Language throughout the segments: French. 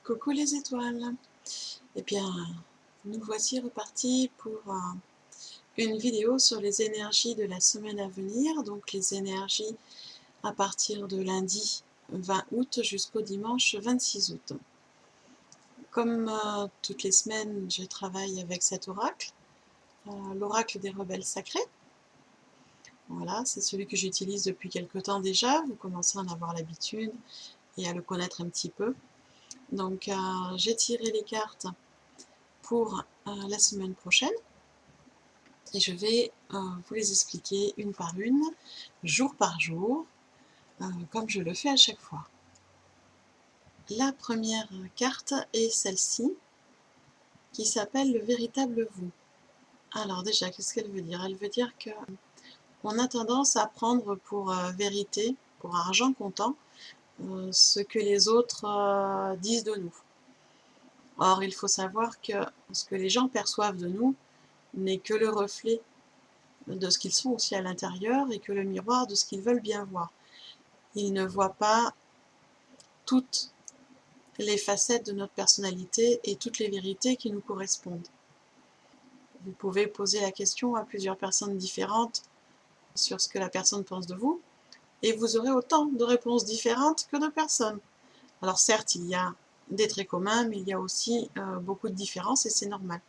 Coucou les étoiles. Eh bien, nous voici repartis pour une vidéo sur les énergies de la semaine à venir, donc les énergies à partir de lundi 20 août jusqu'au dimanche 26 août. Comme toutes les semaines, je travaille avec cet oracle, l'oracle des rebelles sacrés. Voilà, c'est celui que j'utilise depuis quelque temps déjà, vous commencez à en avoir l'habitude et à le connaître un petit peu. Donc j'ai tiré les cartes pour la semaine prochaine et je vais vous les expliquer une par une, jour par jour, comme je le fais à chaque fois. La première carte est celle-ci, qui s'appelle le véritable vous. Alors déjà, qu'est-ce qu'elle veut dire? Elle veut dire qu'on a tendance à prendre pour vérité, pour argent comptant, ce que les autres disent de nous. Or, il faut savoir que ce que les gens perçoivent de nous n'est que le reflet de ce qu'ils sont aussi à l'intérieur et que le miroir de ce qu'ils veulent bien voir. Ils ne voient pas toutes les facettes de notre personnalité et toutes les vérités qui nous correspondent. Vous pouvez poser la question à plusieurs personnes différentes sur ce que la personne pense de vous et vous aurez autant de réponses différentes que de personnes. Alors certes, il y a des traits communs, mais il y a aussi beaucoup de différences et c'est normal.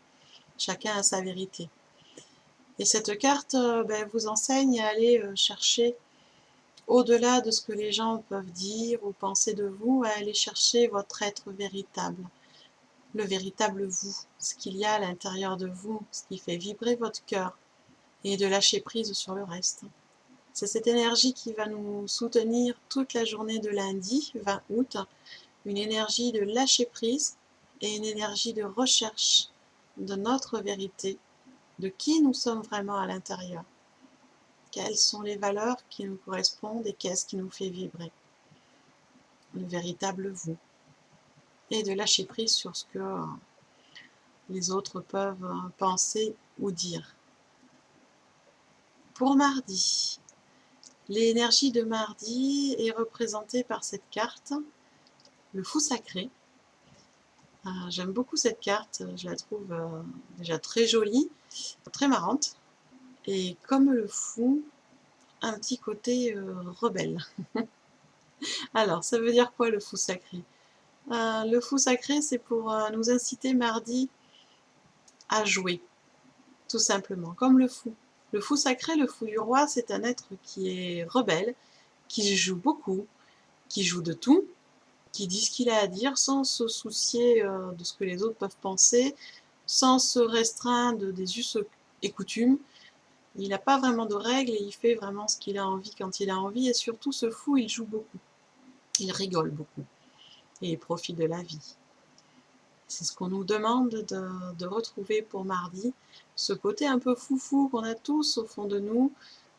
Chacun a sa vérité. Et cette carte vous enseigne à aller chercher au-delà de ce que les gens peuvent dire ou penser de vous, à aller chercher votre être véritable, le véritable vous, ce qu'il y a à l'intérieur de vous, ce qui fait vibrer votre cœur, et de lâcher prise sur le reste. C'est cette énergie qui va nous soutenir toute la journée de lundi 20 août, une énergie de lâcher prise et une énergie de recherche de notre vérité, de qui nous sommes vraiment à l'intérieur. Quelles sont les valeurs qui nous correspondent et qu'est-ce qui nous fait vibrer? Le véritable vous. Et de lâcher prise sur ce que les autres peuvent penser ou dire. Pour mardi, l'énergie de mardi est représentée par cette carte, le fou sacré. J'aime beaucoup cette carte, je la trouve déjà très jolie, très marrante. Et comme le fou, un petit côté rebelle. Alors, ça veut dire quoi le fou sacré? Le fou sacré, c'est pour nous inciter mardi à jouer, tout simplement, comme le fou. Le fou sacré, le fou du roi, c'est un être qui est rebelle, qui joue beaucoup, qui joue de tout, qui dit ce qu'il a à dire sans se soucier de ce que les autres peuvent penser, sans se restreindre des us et coutumes. Il n'a pas vraiment de règles et il fait vraiment ce qu'il a envie quand il a envie. Et surtout, ce fou, il joue beaucoup. Il rigole beaucoup. Et il profite de la vie. C'est ce qu'on nous demande de retrouver pour mardi. Ce côté un peu foufou qu'on a tous au fond de nous.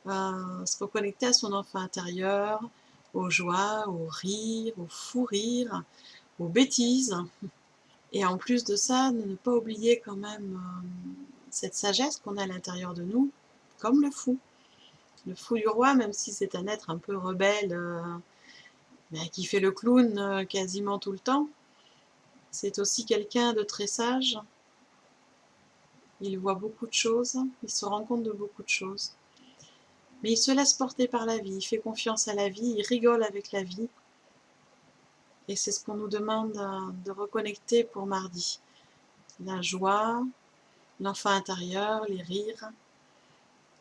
Se reconnecter à son enfant intérieur, aux joies, aux rires, aux fous rires, aux bêtises. Et en plus de ça, ne pas oublier quand même cette sagesse qu'on a à l'intérieur de nous, comme le fou. Le fou du roi, même si c'est un être un peu rebelle, qui fait le clown quasiment tout le temps, c'est aussi quelqu'un de très sage. Il voit beaucoup de choses, il se rend compte de beaucoup de choses. Mais il se laisse porter par la vie, il fait confiance à la vie, il rigole avec la vie. Et c'est ce qu'on nous demande de reconnecter pour mardi. La joie, l'enfant intérieur, les rires,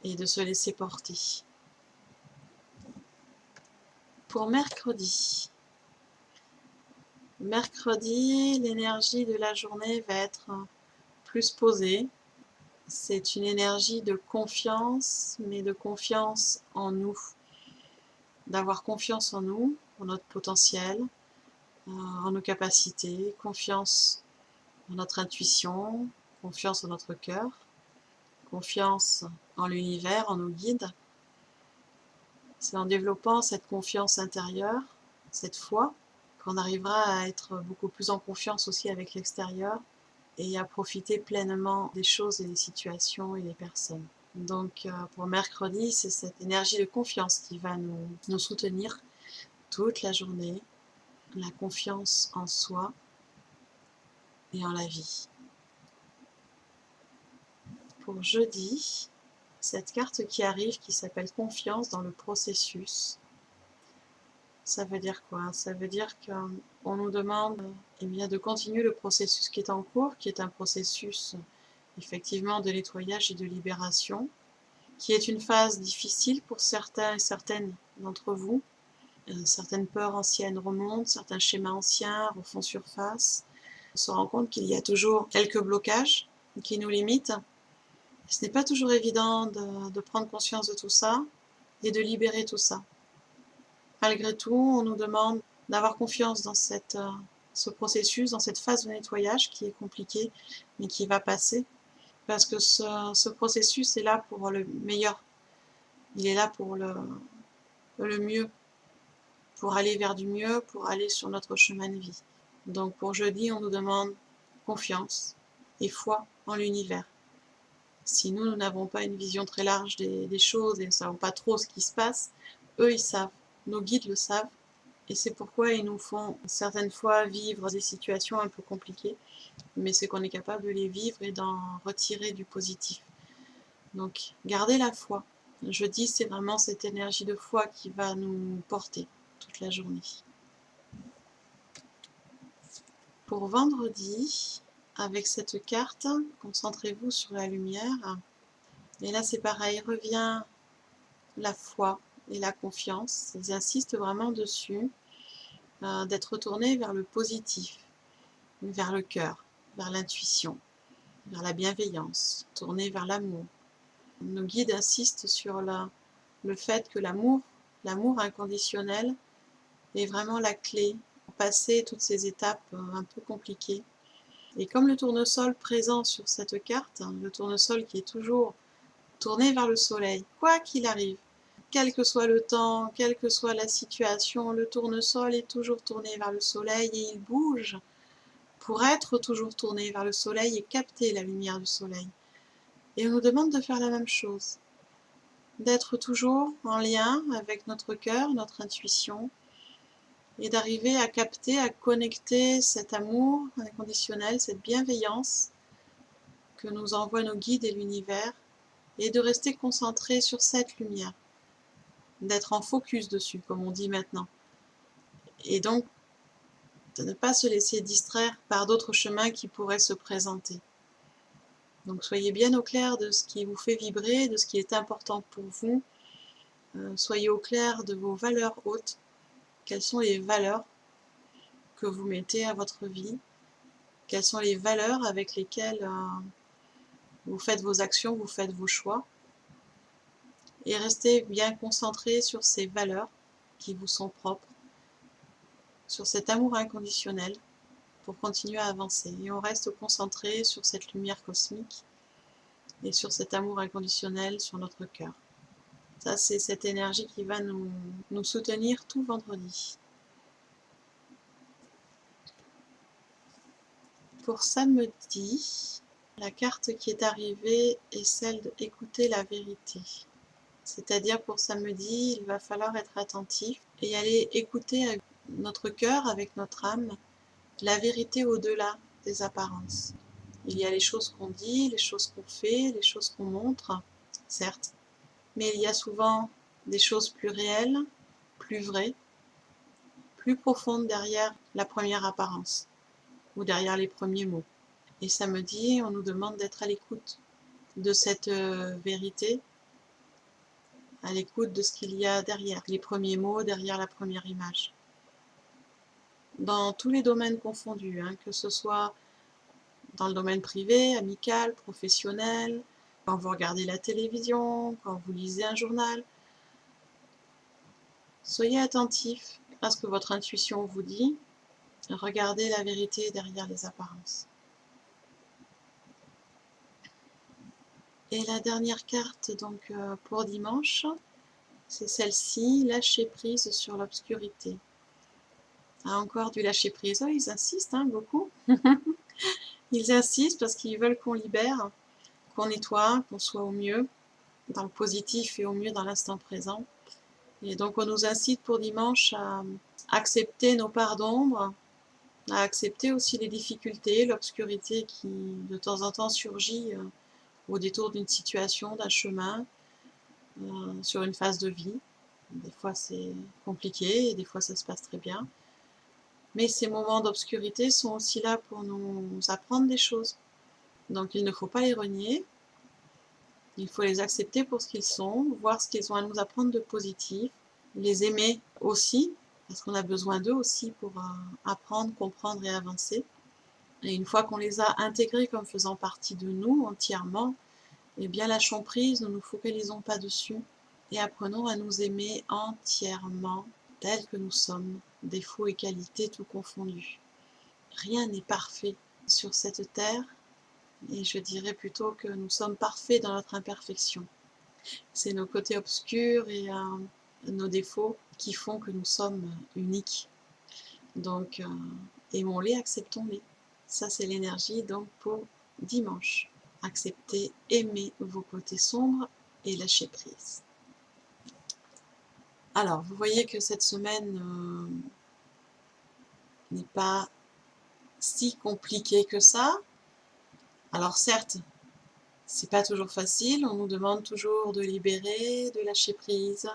et de se laisser porter. Pour mercredi, l'énergie de la journée va être plus posée. C'est une énergie de confiance, mais de confiance en nous. D'avoir confiance en nous, en notre potentiel, en nos capacités, confiance en notre intuition, confiance en notre cœur, confiance en l'univers, en nos guides. C'est en développant cette confiance intérieure, cette foi, qu'on arrivera à être beaucoup plus en confiance aussi avec l'extérieur et à profiter pleinement des choses et des situations et des personnes. Donc pour mercredi, c'est cette énergie de confiance qui va nous soutenir toute la journée, la confiance en soi, et en la vie. Pour jeudi, cette carte qui arrive, qui s'appelle confiance dans le processus, ça veut dire quoi? Ça veut dire qu'on nous demande eh bien, de continuer le processus qui est en cours, qui est un processus effectivement de nettoyage et de libération, qui est une phase difficile pour certains et certaines d'entre vous. Certaines peurs anciennes remontent, certains schémas anciens refont surface. On se rend compte qu'il y a toujours quelques blocages qui nous limitent. Ce n'est pas toujours évident de prendre conscience de tout ça et de libérer tout ça. Malgré tout, on nous demande d'avoir confiance dans ce processus, dans cette phase de nettoyage qui est compliquée, mais qui va passer. Parce que ce processus est là pour le meilleur. Il est là pour le mieux, pour aller vers du mieux, pour aller sur notre chemin de vie. Donc pour jeudi, on nous demande confiance et foi en l'univers. Si nous n'avons pas une vision très large des choses et ne savons pas trop ce qui se passe, eux ils savent, nos guides le savent, et c'est pourquoi ils nous font certaines fois vivre des situations un peu compliquées, mais c'est qu'on est capable de les vivre et d'en retirer du positif. Donc gardez la foi. Jeudi, c'est vraiment cette énergie de foi qui va nous porter toute la journée. Pour vendredi, avec cette carte, concentrez-vous sur la lumière. Et là, c'est pareil, revient la foi et la confiance. Ils insistent vraiment dessus, d'être tourné vers le positif, vers le cœur, vers l'intuition, vers la bienveillance, tourné vers l'amour. Nos guides insistent sur le fait que l'amour inconditionnel est vraiment la clé pour passer toutes ces étapes un peu compliquées. Et comme le tournesol présent sur cette carte, le tournesol qui est toujours tourné vers le soleil, quoi qu'il arrive, quel que soit le temps, quelle que soit la situation, le tournesol est toujours tourné vers le soleil et il bouge pour être toujours tourné vers le soleil et capter la lumière du soleil. Et on nous demande de faire la même chose, d'être toujours en lien avec notre cœur, notre intuition, et d'arriver à capter, à connecter cet amour inconditionnel, cette bienveillance que nous envoient nos guides et l'univers, et de rester concentré sur cette lumière, d'être en focus dessus, comme on dit maintenant. Et donc, de ne pas se laisser distraire par d'autres chemins qui pourraient se présenter. Donc soyez bien au clair de ce qui vous fait vibrer, de ce qui est important pour vous. Soyez au clair de vos valeurs hautes. Quelles sont les valeurs que vous mettez à votre vie? Quelles sont les valeurs avec lesquelles vous faites vos actions, vous faites vos choix? Et restez bien concentré sur ces valeurs qui vous sont propres, sur cet amour inconditionnel pour continuer à avancer. Et on reste concentré sur cette lumière cosmique et sur cet amour inconditionnel sur notre cœur. Ça, c'est cette énergie qui va nous soutenir tout vendredi. Pour samedi, la carte qui est arrivée est celle d'écouter la vérité. C'est-à-dire pour samedi, il va falloir être attentif et aller écouter avec notre cœur, avec notre âme, la vérité au-delà des apparences. Il y a les choses qu'on dit, les choses qu'on fait, les choses qu'on montre, certes, mais il y a souvent des choses plus réelles, plus vraies, plus profondes derrière la première apparence ou derrière les premiers mots. Et samedi, on nous demande d'être à l'écoute de cette vérité, à l'écoute de ce qu'il y a derrière les premiers mots, derrière la première image. Dans tous les domaines confondus, que ce soit dans le domaine privé, amical, professionnel, quand vous regardez la télévision, quand vous lisez un journal. Soyez attentif à ce que votre intuition vous dit. Regardez la vérité derrière les apparences. Et la dernière carte donc pour dimanche, c'est celle-ci, lâcher prise sur l'obscurité. Ah, encore du lâcher prise. Oh, ils insistent beaucoup. Ils insistent parce qu'ils veulent qu'on libère, qu'on nettoie, qu'on soit au mieux dans le positif et au mieux dans l'instant présent. Et donc on nous incite pour dimanche à accepter nos parts d'ombre, à accepter aussi les difficultés, l'obscurité qui de temps en temps surgit au détour d'une situation, d'un chemin, sur une phase de vie. Des fois c'est compliqué et des fois ça se passe très bien. Mais ces moments d'obscurité sont aussi là pour nous apprendre des choses. Donc il ne faut pas les renier, il faut les accepter pour ce qu'ils sont, voir ce qu'ils ont à nous apprendre de positif, les aimer aussi, parce qu'on a besoin d'eux aussi pour apprendre, comprendre et avancer. Et une fois qu'on les a intégrés comme faisant partie de nous entièrement, eh bien lâchons prise, ne nous focalisons pas dessus et apprenons à nous aimer entièrement tels que nous sommes, défauts et qualités tout confondus. Rien n'est parfait sur cette terre et je dirais plutôt que nous sommes parfaits dans notre imperfection. C'est nos côtés obscurs et nos défauts qui font que nous sommes uniques. Donc aimons-les, acceptons-les. Ça c'est l'énergie donc pour dimanche. Acceptez, aimez vos côtés sombres et lâchez prise. Alors vous voyez que cette semaine n'est pas si compliquée que ça. Alors certes, c'est pas toujours facile, on nous demande toujours de libérer, de lâcher prise,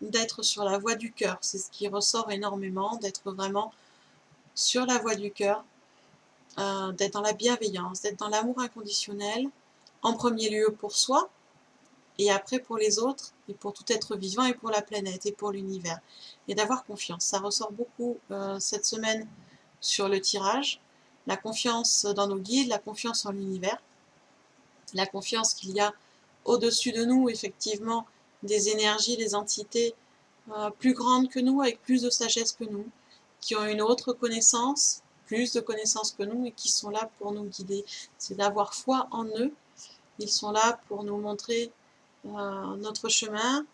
d'être sur la voie du cœur, c'est ce qui ressort énormément, d'être vraiment sur la voie du cœur, d'être dans la bienveillance, d'être dans l'amour inconditionnel, en premier lieu pour soi, et après pour les autres, et pour tout être vivant, et pour la planète, et pour l'univers, et d'avoir confiance. Ça ressort beaucoup cette semaine sur le tirage, la confiance dans nos guides, la confiance en l'univers, la confiance qu'il y a au-dessus de nous, effectivement, des énergies, des entités plus grandes que nous, avec plus de sagesse que nous, qui ont une autre connaissance, plus de connaissances que nous, et qui sont là pour nous guider. C'est d'avoir foi en eux. Ils sont là pour nous montrer notre chemin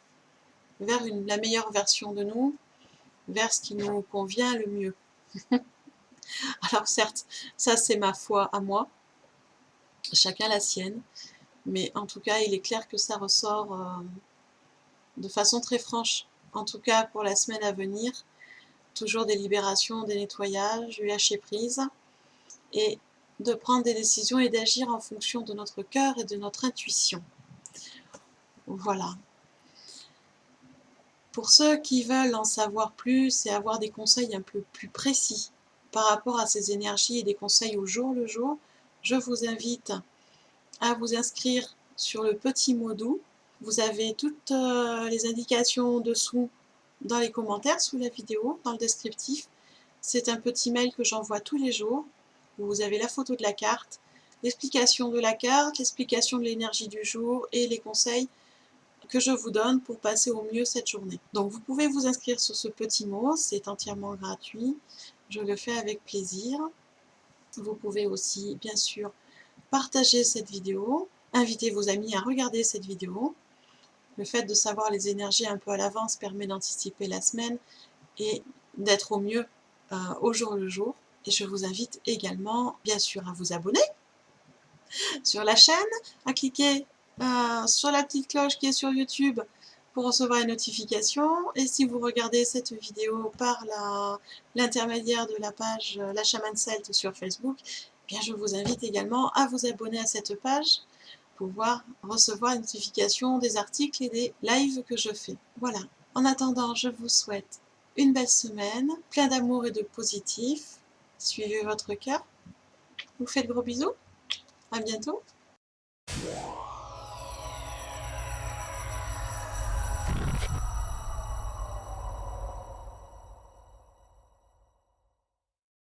vers la meilleure version de nous, vers ce qui nous convient le mieux. Alors certes, ça c'est ma foi à moi, chacun la sienne, mais en tout cas il est clair que ça ressort de façon très franche, en tout cas pour la semaine à venir, toujours des libérations, des nettoyages, du lâcher prise, et de prendre des décisions et d'agir en fonction de notre cœur et de notre intuition. Voilà. Pour ceux qui veulent en savoir plus et avoir des conseils un peu plus précis par rapport à ces énergies et des conseils au jour le jour, je vous invite à vous inscrire sur le petit mot doux. Vous avez toutes les indications dessous dans les commentaires sous la vidéo, dans le descriptif. C'est un petit mail que j'envoie tous les jours, où vous avez la photo de la carte, l'explication de la carte, l'explication de l'énergie du jour et les conseils que je vous donne pour passer au mieux cette journée. Donc vous pouvez vous inscrire sur ce petit mot, c'est entièrement gratuit, je le fais avec plaisir. Vous pouvez aussi bien sûr partager cette vidéo, inviter vos amis à regarder cette vidéo. Le fait de savoir les énergies un peu à l'avance permet d'anticiper la semaine et d'être au mieux au jour le jour. Et je vous invite également bien sûr à vous abonner sur la chaîne, à cliquer sur la petite cloche qui est sur YouTube pour recevoir les notifications. Et si vous regardez cette vidéo par l'intermédiaire de la page La Chamane Celte sur Facebook, eh bien je vous invite également à vous abonner à cette page pour pouvoir recevoir les notifications des articles et des lives que je fais. Voilà. En attendant, je vous souhaite une belle semaine, plein d'amour et de positif. Suivez votre cœur. Je vous fais de gros bisous. À bientôt.